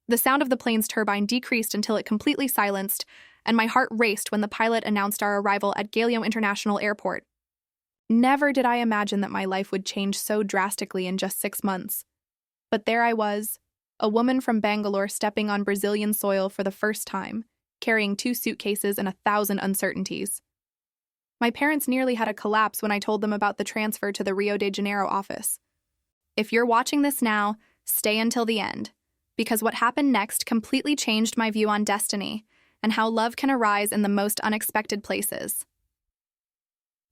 The sound of the plane's turbine decreased until it completely silenced, and my heart raced when the pilot announced our arrival at Galileo International Airport. Never did I imagine that my life would change so drastically in just 6 months. But there I was, a woman from Bangalore stepping on Brazilian soil for the first time, carrying 2 suitcases and 1,000 uncertainties. My parents nearly had a collapse when I told them about the transfer to the Rio de Janeiro office. If you're watching this now, stay until the end, because what happened next completely changed my view on destiny and how love can arise in the most unexpected places.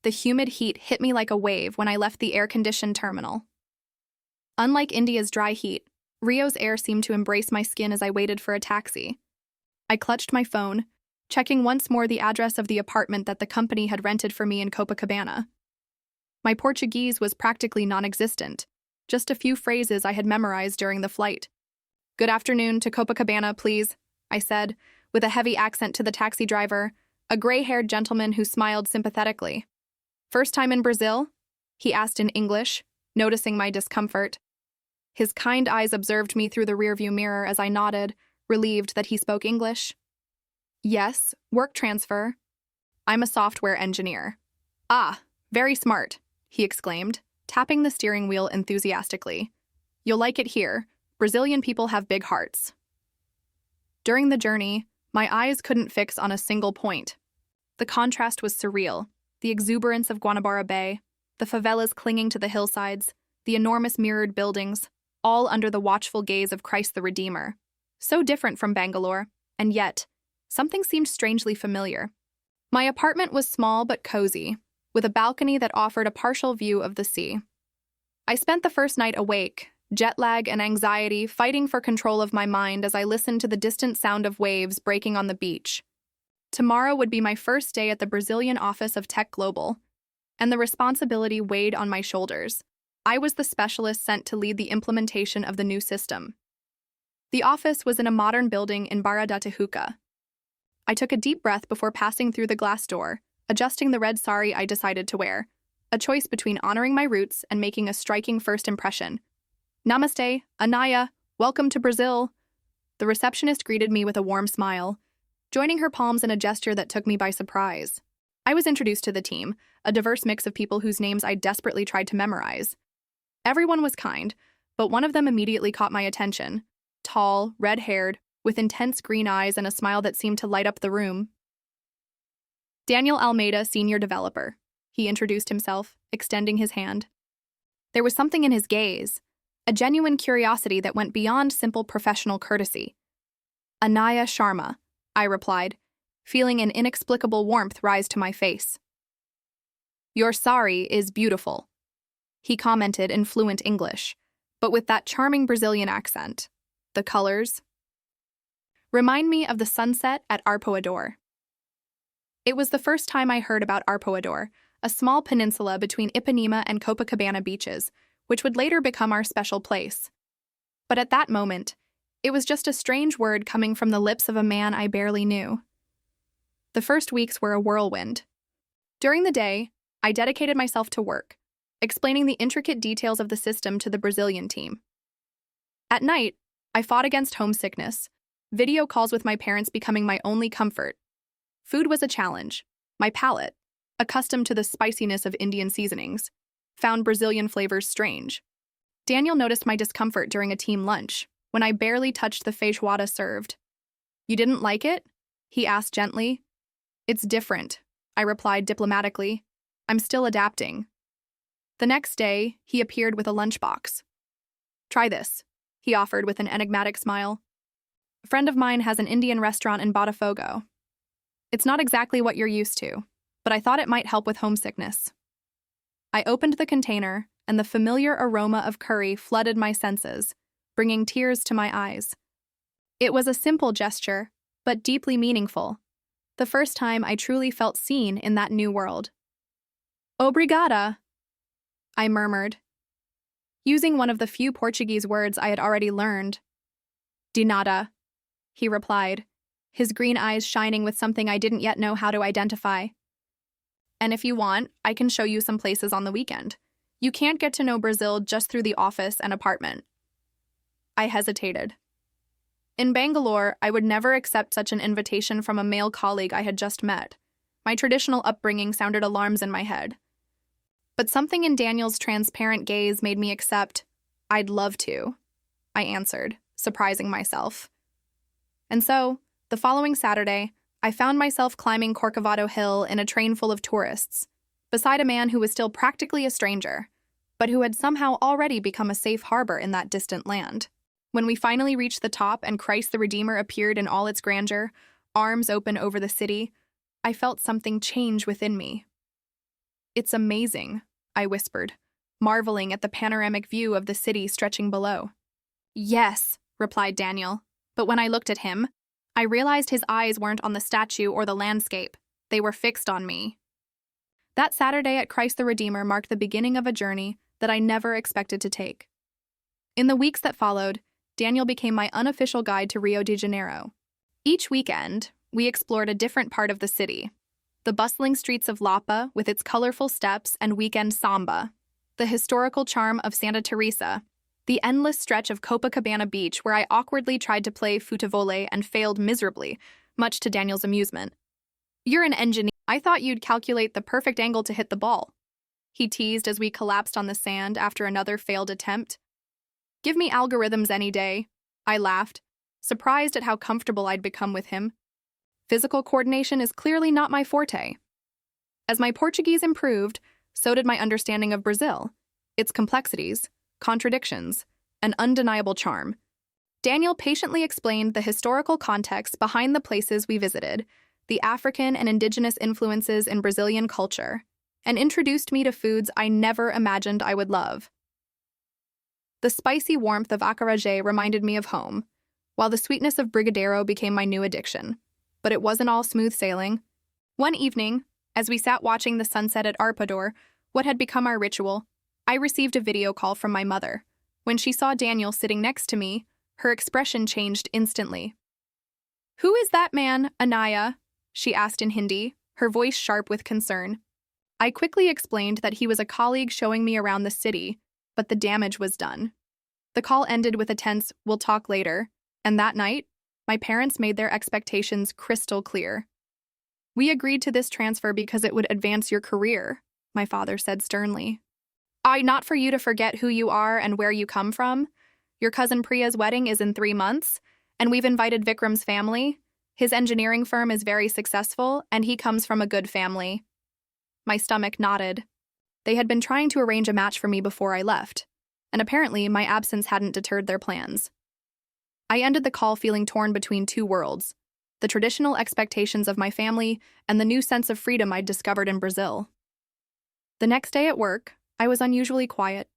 The humid heat hit me like a wave when I left the air-conditioned terminal. Unlike India's dry heat, Rio's air seemed to embrace my skin as I waited for a taxi. I clutched my phone, checking once more the address of the apartment that the company had rented for me in Copacabana. My Portuguese was practically non-existent, just a few phrases I had memorized during the flight. "Good afternoon to Copacabana, please," I said, with a heavy accent to the taxi driver, a gray-haired gentleman who smiled sympathetically. "First time in Brazil?" he asked in English, noticing my discomfort. His kind eyes observed me through the rearview mirror as I nodded, relieved that he spoke English. "Yes, work transfer. I'm a software engineer." "Ah, very smart," he exclaimed, tapping the steering wheel enthusiastically. "You'll like it here. Brazilian people have big hearts." During the journey, my eyes couldn't fix on a single point. The contrast was surreal. The exuberance of Guanabara Bay, the favelas clinging to the hillsides, the enormous mirrored buildings, all under the watchful gaze of Christ the Redeemer. So different from Bangalore, and yet, something seemed strangely familiar. My apartment was small but cozy, with a balcony that offered a partial view of the sea. I spent the first night awake, jet lag and anxiety fighting for control of my mind as I listened to the distant sound of waves breaking on the beach. Tomorrow would be my first day at the Brazilian office of Tech Global, and the responsibility weighed on my shoulders. I was the specialist sent to lead the implementation of the new system. The office was in a modern building in Barra da Tijuca. I took a deep breath before passing through the glass door, adjusting the red sari I decided to wear, a choice between honoring my roots and making a striking first impression. "Namaste, Anaya, welcome to Brazil." The receptionist greeted me with a warm smile, joining her palms in a gesture that took me by surprise. I was introduced to the team, a diverse mix of people whose names I desperately tried to memorize. Everyone was kind, but one of them immediately caught my attention. Tall, red-haired, with intense green eyes and a smile that seemed to light up the room. "Daniel Almeida, Senior Developer," he introduced himself, extending his hand. There was something in his gaze, a genuine curiosity that went beyond simple professional courtesy. "Anaya Sharma," I replied, feeling an inexplicable warmth rise to my face. "Your sari is beautiful," he commented in fluent English, but with that charming Brazilian accent. "The colors remind me of the sunset at Arpoador." It was the first time I heard about Arpoador, a small peninsula between Ipanema and Copacabana beaches, which would later become our special place. But at that moment, it was just a strange word coming from the lips of a man I barely knew. The first weeks were a whirlwind. During the day, I dedicated myself to work, explaining the intricate details of the system to the Brazilian team. At night, I fought against homesickness, video calls with my parents becoming my only comfort. Food was a challenge. My palate, accustomed to the spiciness of Indian seasonings, found Brazilian flavors strange. Daniel noticed my discomfort during a team lunch, when I barely touched the feijoada served. "You didn't like it?" he asked gently. "It's different," I replied diplomatically. "I'm still adapting." The next day, he appeared with a lunchbox. "Try this," he offered with an enigmatic smile. "A friend of mine has an Indian restaurant in Botafogo. It's not exactly what you're used to, but I thought it might help with homesickness." I opened the container, and the familiar aroma of curry flooded my senses, bringing tears to my eyes. It was a simple gesture, but deeply meaningful. The first time I truly felt seen in that new world. "Obrigada," I murmured, using one of the few Portuguese words I had already learned. "De nada," he replied, his green eyes shining with something I didn't yet know how to identify. "And if you want, I can show you some places on the weekend. You can't get to know Brazil just through the office and apartment." I hesitated. In Bangalore, I would never accept such an invitation from a male colleague I had just met. My traditional upbringing sounded alarms in my head. But something in Daniel's transparent gaze made me accept, "I'd love to," I answered, surprising myself. And so, the following Saturday, I found myself climbing Corcovado Hill in a train full of tourists, beside a man who was still practically a stranger, but who had somehow already become a safe harbor in that distant land. When we finally reached the top and Christ the Redeemer appeared in all its grandeur, arms open over the city, I felt something change within me. "It's amazing," I whispered, marveling at the panoramic view of the city stretching below. "Yes," replied Daniel, but when I looked at him, I realized his eyes weren't on the statue or the landscape. They were fixed on me. That Saturday at Christ the Redeemer marked the beginning of a journey that I never expected to take. In the weeks that followed, Daniel became my unofficial guide to Rio de Janeiro. Each weekend, we explored a different part of the city. The bustling streets of Lapa with its colorful steps and weekend samba, the historical charm of Santa Teresa, the endless stretch of Copacabana Beach where I awkwardly tried to play futevole and failed miserably, much to Daniel's amusement. "You're an engineer. I thought you'd calculate the perfect angle to hit the ball," he teased as we collapsed on the sand after another failed attempt. "Give me algorithms any day," I laughed, surprised at how comfortable I'd become with him. Physical coordination is clearly not my forte. As my Portuguese improved, so did my understanding of Brazil, its complexities, contradictions, and undeniable charm. Daniel patiently explained the historical context behind the places we visited, the African and indigenous influences in Brazilian culture, and introduced me to foods I never imagined I would love. The spicy warmth of acarajé reminded me of home, while the sweetness of brigadeiro became my new addiction. But it wasn't all smooth sailing. One evening, as we sat watching the sunset at Arpador, what had become our ritual, I received a video call from my mother. When she saw Daniel sitting next to me, her expression changed instantly. "Who is that man, Anaya?" she asked in Hindi, her voice sharp with concern. I quickly explained that he was a colleague showing me around the city, but the damage was done. The call ended with a tense, "We'll talk later," and that night, my parents made their expectations crystal clear. "We agreed to this transfer because it would advance your career," my father said sternly. Not for you to forget who you are and where you come from. Your cousin Priya's wedding is in 3 months, and we've invited Vikram's family. His engineering firm is very successful, and he comes from a good family." My stomach knotted. They had been trying to arrange a match for me before I left, and apparently my absence hadn't deterred their plans. I ended the call feeling torn between two worlds, the traditional expectations of my family and the new sense of freedom I'd discovered in Brazil. The next day at work, I was unusually quiet.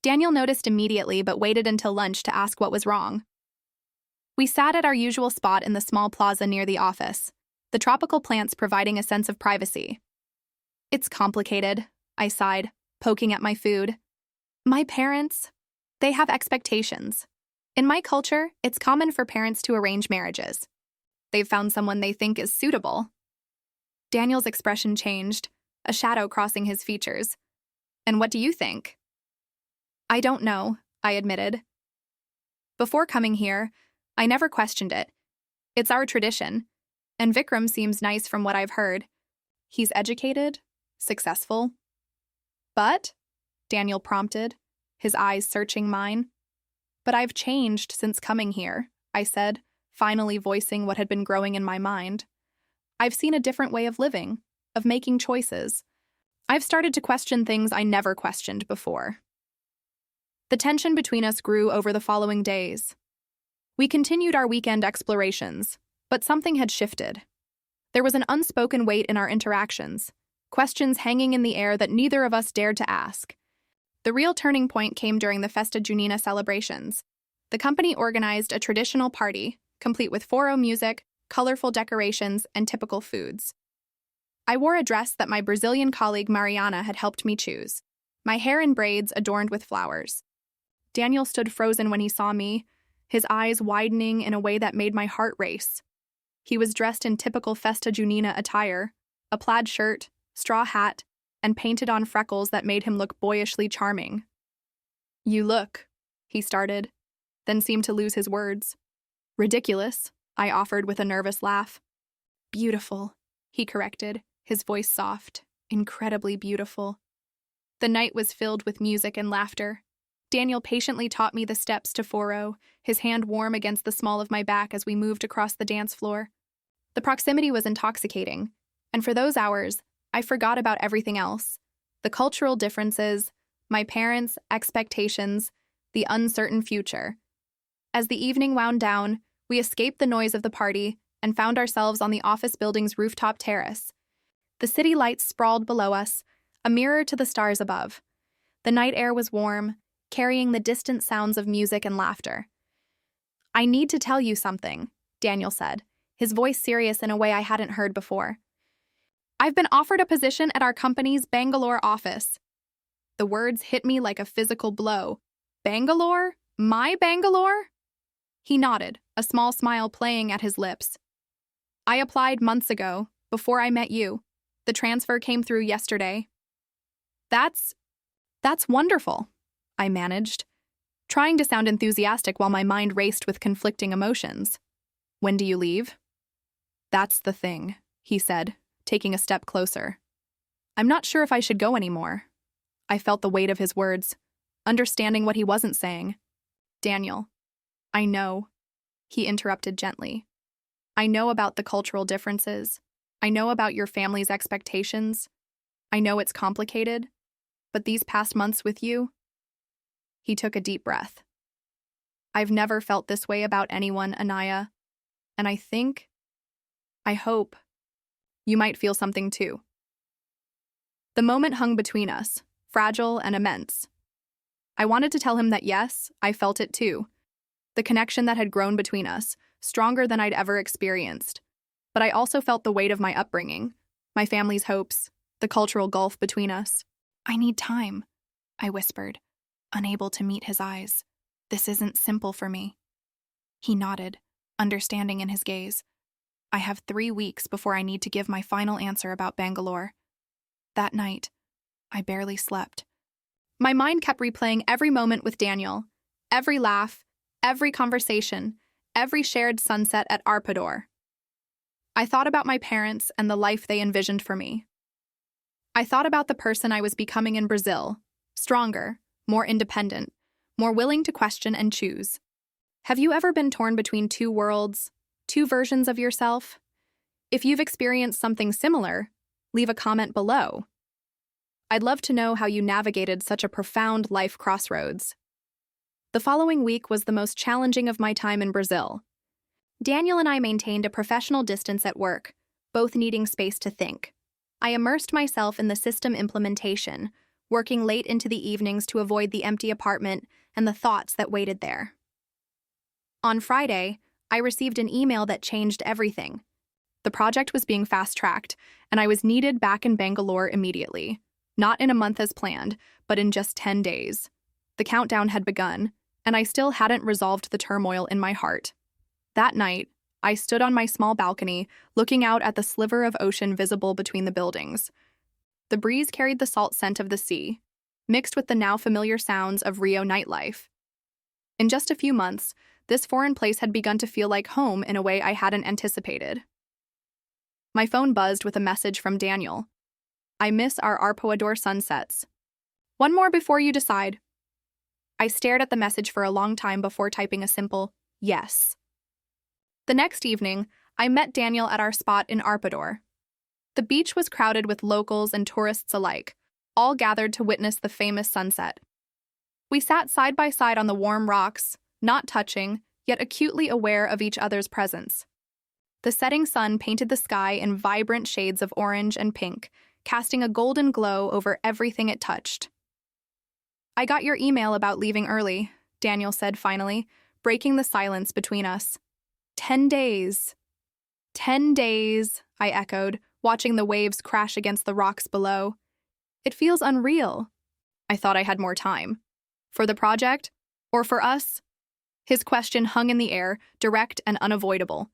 Daniel noticed immediately but waited until lunch to ask what was wrong. We sat at our usual spot in the small plaza near the office, the tropical plants providing a sense of privacy. "It's complicated," I sighed, poking at my food. "My parents, they have expectations. In my culture, it's common for parents to arrange marriages. They've found someone they think is suitable." Daniel's expression changed, a shadow crossing his features. "And what do you think?" "I don't know," I admitted. Before coming here, I never questioned it. It's our tradition, and Vikram seems nice from what I've heard. He's educated, successful. "But?" Daniel prompted, his eyes searching mine. "But I've changed since coming here," I said, finally voicing what had been growing in my mind. "I've seen a different way of living, of making choices. I've started to question things I never questioned before." The tension between us grew over the following days. We continued our weekend explorations, but something had shifted. There was an unspoken weight in our interactions, questions hanging in the air that neither of us dared to ask. The real turning point came during the Festa Junina celebrations. The company organized a traditional party, complete with foro music, colorful decorations, and typical foods. I wore a dress that my Brazilian colleague Mariana had helped me choose, my hair in braids adorned with flowers. Daniel stood frozen when he saw me, his eyes widening in a way that made my heart race. He was dressed in typical Festa Junina attire, a plaid shirt, straw hat, and painted-on freckles that made him look boyishly charming. "You look," he started, then seemed to lose his words. Ridiculous, I offered with a nervous laugh. Beautiful, he corrected, his voice soft, incredibly beautiful. The night was filled with music and laughter. Daniel patiently taught me the steps to foro, his hand warm against the small of my back as we moved across the dance floor. The proximity was intoxicating, and for those hours, I forgot about everything else. The cultural differences, my parents' expectations, the uncertain future. As the evening wound down, we escaped the noise of the party and found ourselves on the office building's rooftop terrace. The city lights sprawled below us, a mirror to the stars above. The night air was warm, carrying the distant sounds of music and laughter. I need to tell you something, Daniel said, his voice serious in a way I hadn't heard before. I've been offered a position at our company's Bangalore office. The words hit me like a physical blow. Bangalore? My Bangalore? He nodded, a small smile playing at his lips. I applied months ago, before I met you. The transfer came through yesterday. That's wonderful, I managed, trying to sound enthusiastic while my mind raced with conflicting emotions. When do you leave? That's the thing, he said, taking a step closer. I'm not sure if I should go anymore. I felt the weight of his words, understanding what he wasn't saying. Daniel, I know, he interrupted gently. I know about the cultural differences. I know about your family's expectations. I know it's complicated, but these past months with you... He took a deep breath. I've never felt this way about anyone, Anaya, and I hope, you might feel something too. The moment hung between us, fragile and immense. I wanted to tell him that yes, I felt it too. The connection that had grown between us, stronger than I'd ever experienced. But I also felt the weight of my upbringing, my family's hopes, the cultural gulf between us. I need time, I whispered, unable to meet his eyes. This isn't simple for me. He nodded, understanding in his gaze. I have 3 weeks before I need to give my final answer about Bangalore. That night, I barely slept. My mind kept replaying every moment with Daniel, every laugh, every conversation, every shared sunset at Arpador. I thought about my parents and the life they envisioned for me. I thought about the person I was becoming in Brazil, stronger, more independent, more willing to question and choose. Have you ever been torn between two worlds, two versions of yourself? If you've experienced something similar, leave a comment below. I'd love to know how you navigated such a profound life crossroads. The following week was the most challenging of my time in Brazil. Daniel and I maintained a professional distance at work, both needing space to think. I immersed myself in the system implementation, working late into the evenings to avoid the empty apartment and the thoughts that waited there. On Friday, I received an email that changed everything. The project was being fast-tracked, and I was needed back in Bangalore immediately. Not in a month as planned, but in just 10 days. The countdown had begun, and I still hadn't resolved the turmoil in my heart. That night, I stood on my small balcony, looking out at the sliver of ocean visible between the buildings. The breeze carried the salt scent of the sea, mixed with the now familiar sounds of Rio nightlife. In just a few months, this foreign place had begun to feel like home in a way I hadn't anticipated. My phone buzzed with a message from Daniel. I miss our Arpoador sunsets. One more before you decide. I stared at the message for a long time before typing a simple yes. The next evening, I met Daniel at our spot in Arpador. The beach was crowded with locals and tourists alike, all gathered to witness the famous sunset. We sat side by side on the warm rocks, not touching, yet acutely aware of each other's presence. The setting sun painted the sky in vibrant shades of orange and pink, casting a golden glow over everything it touched. I got your email about leaving early, Daniel said finally, breaking the silence between us. 10 days. 10 days, I echoed, watching the waves crash against the rocks below. It feels unreal. I thought I had more time. For the project? Or for us? His question hung in the air, direct and unavoidable.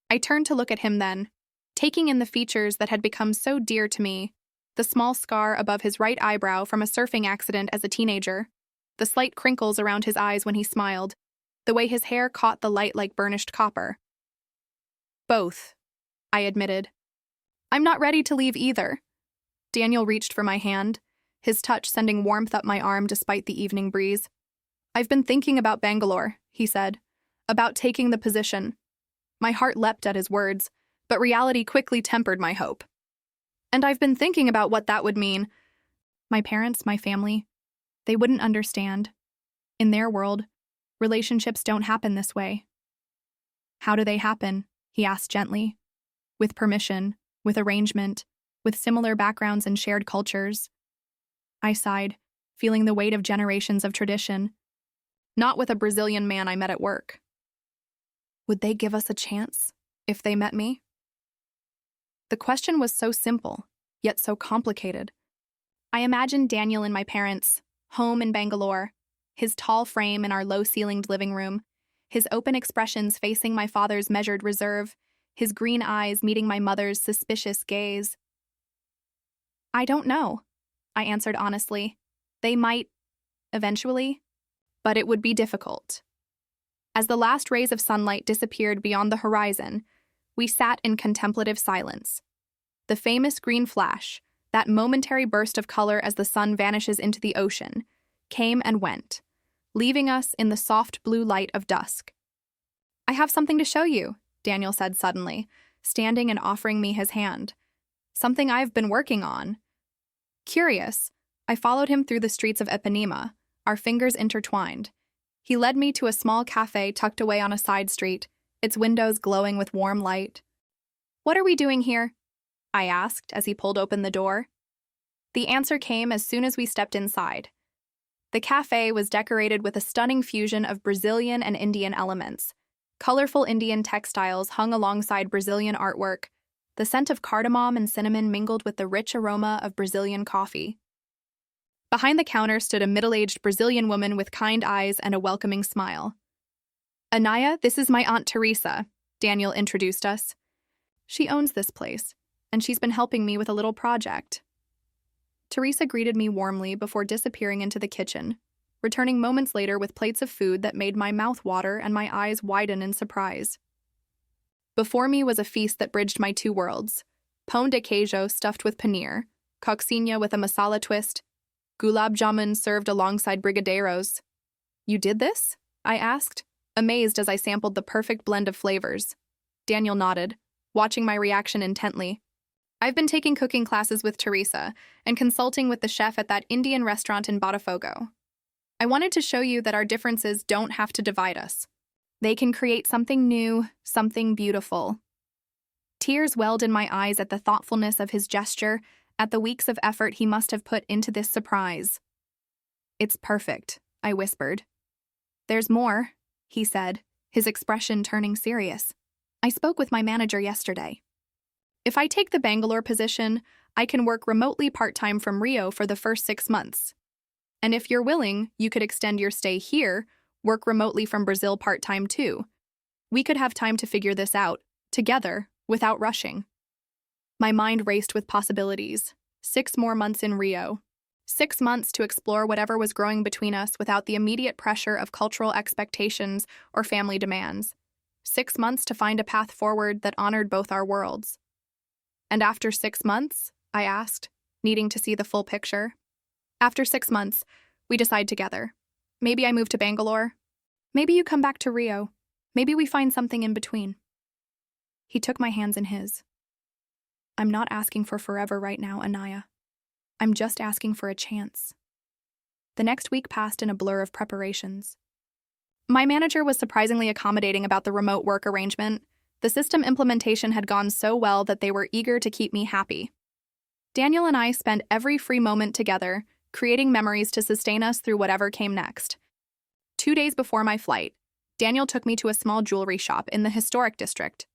I turned to look at him then, taking in the features that had become so dear to me, the small scar above his right eyebrow from a surfing accident as a teenager, the slight crinkles around his eyes when he smiled, the way his hair caught the light like burnished copper. Both, I admitted. I'm not ready to leave either. Daniel reached for my hand, his touch sending warmth up my arm despite the evening breeze. I've been thinking about Bangalore, he said, about taking the position. My heart leapt at his words, but reality quickly tempered my hope. And I've been thinking about what that would mean. My parents, my family, they wouldn't understand. In their world, relationships don't happen this way. How do they happen? He asked gently. With permission, with arrangement, with similar backgrounds and shared cultures. I sighed, feeling the weight of generations of tradition. Not with a Brazilian man I met at work. Would they give us a chance if they met me? The question was so simple, yet so complicated. I imagined Daniel in my parents' home in Bangalore, his tall frame in our low-ceilinged living room, his open expressions facing my father's measured reserve, his green eyes meeting my mother's suspicious gaze. I don't know, I answered honestly. They might, eventually, but it would be difficult. As the last rays of sunlight disappeared beyond the horizon, we sat in contemplative silence. The famous green flash, that momentary burst of color as the sun vanishes into the ocean, came and went, leaving us in the soft blue light of dusk. I have something to show you, Daniel said suddenly, standing and offering me his hand. Something I've been working on. Curious, I followed him through the streets of Ipanema, our fingers intertwined. He led me to a small cafe tucked away on a side street, its windows glowing with warm light. What are we doing here? I asked as he pulled open the door. The answer came as soon as we stepped inside. The cafe was decorated with a stunning fusion of Brazilian and Indian elements. Colorful Indian textiles hung alongside Brazilian artwork. The scent of cardamom and cinnamon mingled with the rich aroma of Brazilian coffee. Behind the counter stood a middle-aged Brazilian woman with kind eyes and a welcoming smile. Anaya, this is my Aunt Teresa, Daniel introduced us. She owns this place, and she's been helping me with a little project. Teresa greeted me warmly before disappearing into the kitchen, returning moments later with plates of food that made my mouth water and my eyes widen in surprise. Before me was a feast that bridged my two worlds: pão de queijo stuffed with paneer, coccinha with a masala twist, gulab jamun served alongside brigadeiros. You did this? I asked, amazed as I sampled the perfect blend of flavors. Daniel nodded, watching my reaction intently. I've been taking cooking classes with Teresa and consulting with the chef at that Indian restaurant in Botafogo. I wanted to show you that our differences don't have to divide us. They can create something new, something beautiful. Tears welled in my eyes at the thoughtfulness of his gesture, at the weeks of effort he must have put into this surprise. It's perfect, I whispered. There's more, he said, his expression turning serious. I spoke with my manager yesterday. If I take the Bangalore position, I can work remotely part-time from Rio for the first 6 months. And if you're willing, you could extend your stay here, work remotely from Brazil part-time too. We could have time to figure this out, together, without rushing. My mind raced with possibilities. 6 more months in Rio. 6 months to explore whatever was growing between us without the immediate pressure of cultural expectations or family demands. 6 months to find a path forward that honored both our worlds. And after 6 months? I asked, needing to see the full picture. After 6 months, we decide together. Maybe I move to Bangalore. Maybe you come back to Rio. Maybe we find something in between. He took my hands in his. I'm not asking for forever right now, Anaya. I'm just asking for a chance. The next week passed in a blur of preparations. My manager was surprisingly accommodating about the remote work arrangement. The system implementation had gone so well that they were eager to keep me happy. Daniel and I spent every free moment together, creating memories to sustain us through whatever came next. 2 days before my flight, Daniel took me to a small jewelry shop in the historic district.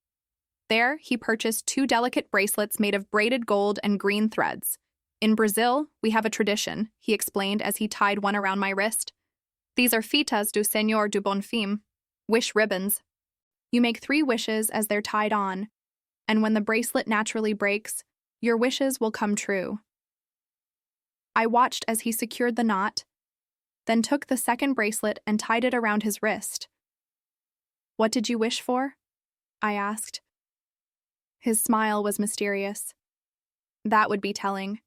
There, he purchased 2 delicate bracelets made of braided gold and green threads. In Brazil, we have a tradition, he explained as he tied one around my wrist. These are fitas do Senhor do Bonfim, wish ribbons. You make 3 wishes as they're tied on, and when the bracelet naturally breaks, your wishes will come true. I watched as he secured the knot, then took the second bracelet and tied it around his wrist. What did you wish for? I asked. His smile was mysterious. That would be telling.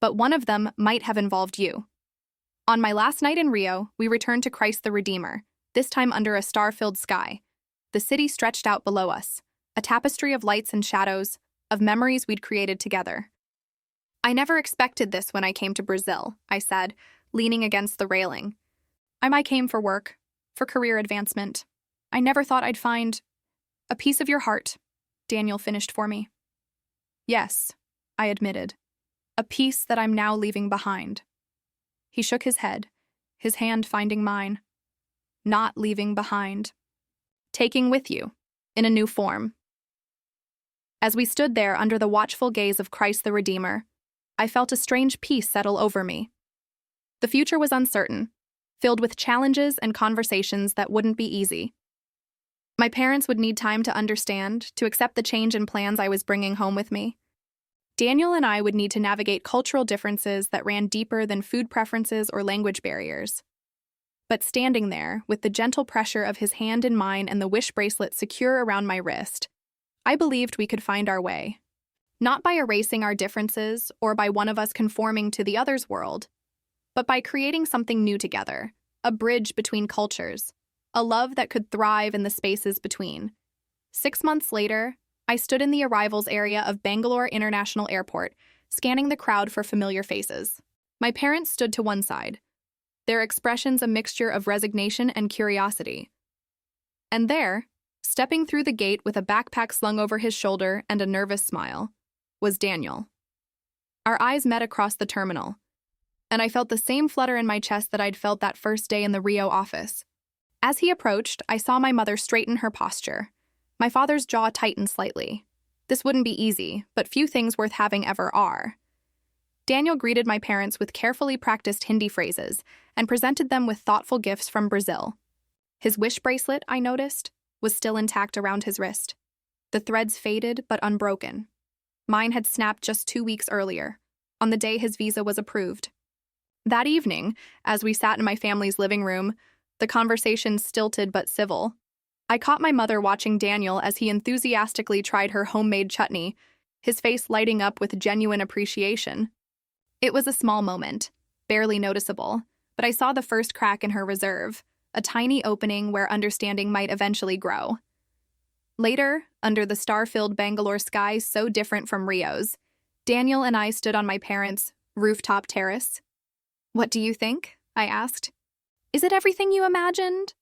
But one of them might have involved you. On my last night in Rio, we returned to Christ the Redeemer, this time under a star-filled sky. The city stretched out below us, a tapestry of lights and shadows, of memories we'd created together. I never expected this when I came to Brazil, I said, leaning against the railing. I came for work, for career advancement. I never thought I'd find a piece of your heart, Daniel finished for me. Yes, I admitted. A piece that I'm now leaving behind. He shook his head, his hand finding mine. Not leaving behind. Taking with you, in a new form. As we stood there under the watchful gaze of Christ the Redeemer, I felt a strange peace settle over me. The future was uncertain, filled with challenges and conversations that wouldn't be easy. My parents would need time to understand, to accept the change in plans I was bringing home with me. Daniel and I would need to navigate cultural differences that ran deeper than food preferences or language barriers. But standing there, with the gentle pressure of his hand in mine and the wish bracelet secure around my wrist, I believed we could find our way. Not by erasing our differences or by one of us conforming to the other's world, but by creating something new together, a bridge between cultures, a love that could thrive in the spaces between. 6 months later, I stood in the arrivals area of Bangalore International Airport, scanning the crowd for familiar faces. My parents stood to one side, their expressions a mixture of resignation and curiosity. And there, stepping through the gate with a backpack slung over his shoulder and a nervous smile, was Daniel. Our eyes met across the terminal, and I felt the same flutter in my chest that I'd felt that first day in the Rio office. As he approached, I saw my mother straighten her posture. My father's jaw tightened slightly. This wouldn't be easy, but few things worth having ever are. Daniel greeted my parents with carefully practiced Hindi phrases and presented them with thoughtful gifts from Brazil. His wish bracelet, I noticed, was still intact around his wrist. The threads faded but unbroken. Mine had snapped just 2 weeks earlier, on the day his visa was approved. That evening, as we sat in my family's living room, the conversation stilted but civil. I caught my mother watching Daniel as he enthusiastically tried her homemade chutney, his face lighting up with genuine appreciation. It was a small moment, barely noticeable, but I saw the first crack in her reserve, a tiny opening where understanding might eventually grow. Later, under the star-filled Bangalore sky so different from Rio's, Daniel and I stood on my parents' rooftop terrace. "What do you think?" I asked. "Is it everything you imagined?"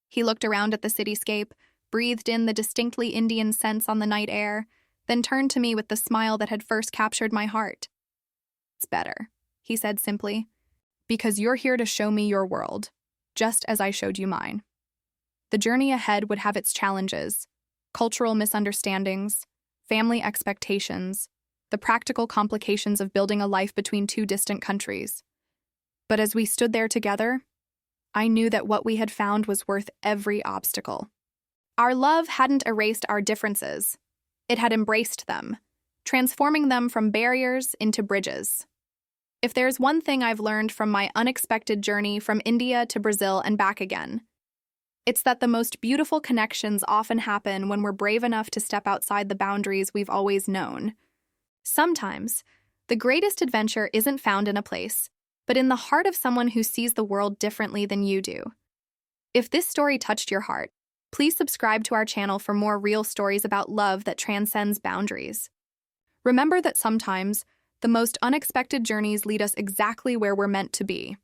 He looked around at the cityscape, breathed in the distinctly Indian scents on the night air, then turned to me with the smile that had first captured my heart. "It's better," he said simply, "because you're here to show me your world, just as I showed you mine." The journey ahead would have its challenges, cultural misunderstandings, family expectations, the practical complications of building a life between two distant countries. But as we stood there together, I knew that what we had found was worth every obstacle. Our love hadn't erased our differences. It had embraced them, transforming them from barriers into bridges. If there's one thing I've learned from my unexpected journey from India to Brazil and back again, it's that the most beautiful connections often happen when we're brave enough to step outside the boundaries we've always known. Sometimes, the greatest adventure isn't found in a place, but in the heart of someone who sees the world differently than you do. If this story touched your heart, please subscribe to our channel for more real stories about love that transcends boundaries. Remember that sometimes, the most unexpected journeys lead us exactly where we're meant to be.